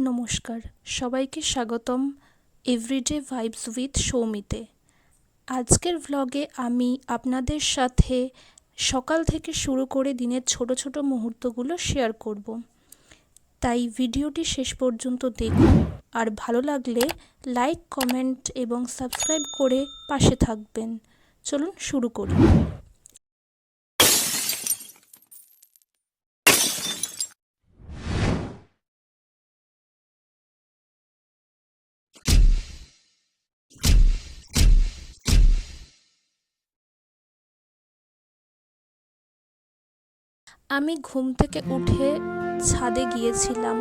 নমস্কার, সবাইকে স্বাগতম এভরিডে ভাইবস উইথ সৌমিতে। আজকের ভ্লগে আমি আপনাদের সাথে সকাল থেকে শুরু করে দিনের ছোট ছোট মুহূর্তগুলো শেয়ার করব। তাই ভিডিওটি শেষ পর্যন্ত দেখুন, আর ভালো লাগলে লাইক, কমেন্ট এবং সাবস্ক্রাইব করে পাশে থাকবেন। চলুন শুরু করি। আমি ঘুম থেকে উঠে ছাদে গিয়েছিলাম।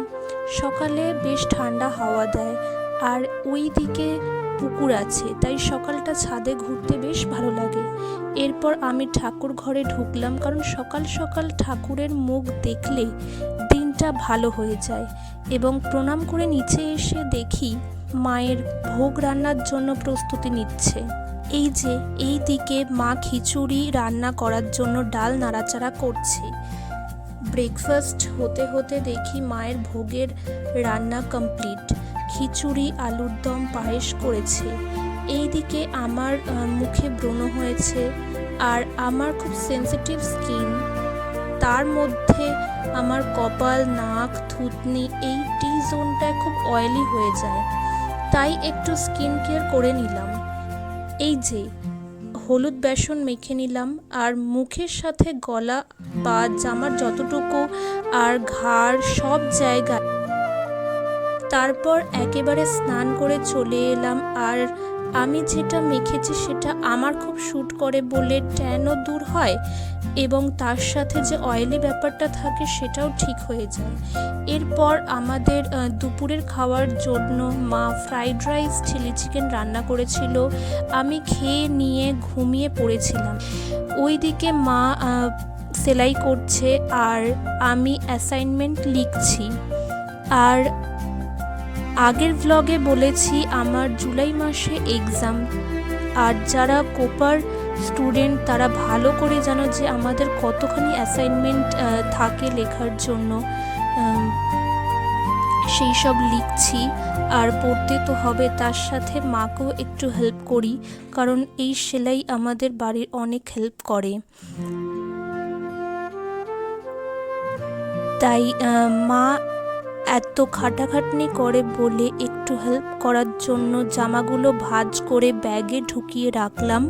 সকালে বেশ ঠান্ডা হাওয়া দেয়, আর ওই দিকে পুকুর আছে, তাই সকালটা ছাদে ঘুরতে বেশ ভালো লাগে। এরপর আমি ঠাকুর ঘরে ঢুকলাম, কারণ সকাল সকাল ঠাকুরের মুখ দেখলে দিনটা ভালো হয়ে যায়। এবং প্রণাম করে নিচে এসে দেখি মায়ের ভোগ রান্নার জন্য প্রস্তুতি নিচ্ছে। এই দিকে মা খিচুড়ি রান্না করার জন্য ডাল নাড়াচাড়া করছে। ব্রেকফাস্ট হতে হতে দেখি মায়ের ভোগের রান্না কমপ্লিট। খিচুড়ি, আলুর দম, পায়েস করেছে। এইদিকে আমার মুখে ব্রণ হয়েছে, আর আমার খুব সেন্সিটিভ স্কিন। তার মধ্যে আমার কপাল, নাক, থুতনি, এই টি জোনটায় খুব অয়েলি হয়ে যায়, তাই একটু স্কিন কেয়ার করে নিলাম। এই যে হলুদ বেসন মেখে নিলাম, আর মুখের সাথে গলা বা জামার যতটুকু আর ঘাড় সব জায়গায়। তারপর একেবারে স্নান করে চলে এলাম। আর আমি যেটা মেখেছি সেটা আমার খুব শ্যুট করে বলে ট্যানও দূর হয়, এবং তার সাথে যে অয়েলি ব্যাপারটা থাকে সেটাও ঠিক হয়ে যায়। এরপর আমাদের দুপুরের খাওয়ার জন্য মা ফ্রাইড রাইস, চিলি চিকেন রান্না করেছিল। আমি খেয়ে নিয়ে ঘুমিয়ে পড়েছিলাম। ওইদিকে মা সেলাই করছে, আর আমি অ্যাসাইনমেন্ট লিখছি। আর আগের ভ্লগে বলেছি আমার জুলাই মাসে এক্সাম, আর যারা কোপার স্টুডেন্ট তারা ভালো করে জানো যে আমাদের কতখানি অ্যাসাইনমেন্ট থাকে লেখার জন্য। সেই সব লিখছি, আর পড়তে তো হবে, তার সাথে মাকেও একটু হেল্প করি, কারণ এই সেলাই আমাদের বাড়ির অনেক হেল্প করে। তাই মা এত খাটাখাটনি করে বলে একটু হেল্প করার জন্য জামাগুলো ভাঁজ করে ব্যাগে ঢুকিয়ে রাখলাম।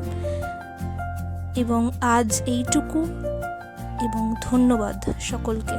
এবং আজ এইটুকু, এবং ধন্যবাদ সকলকে।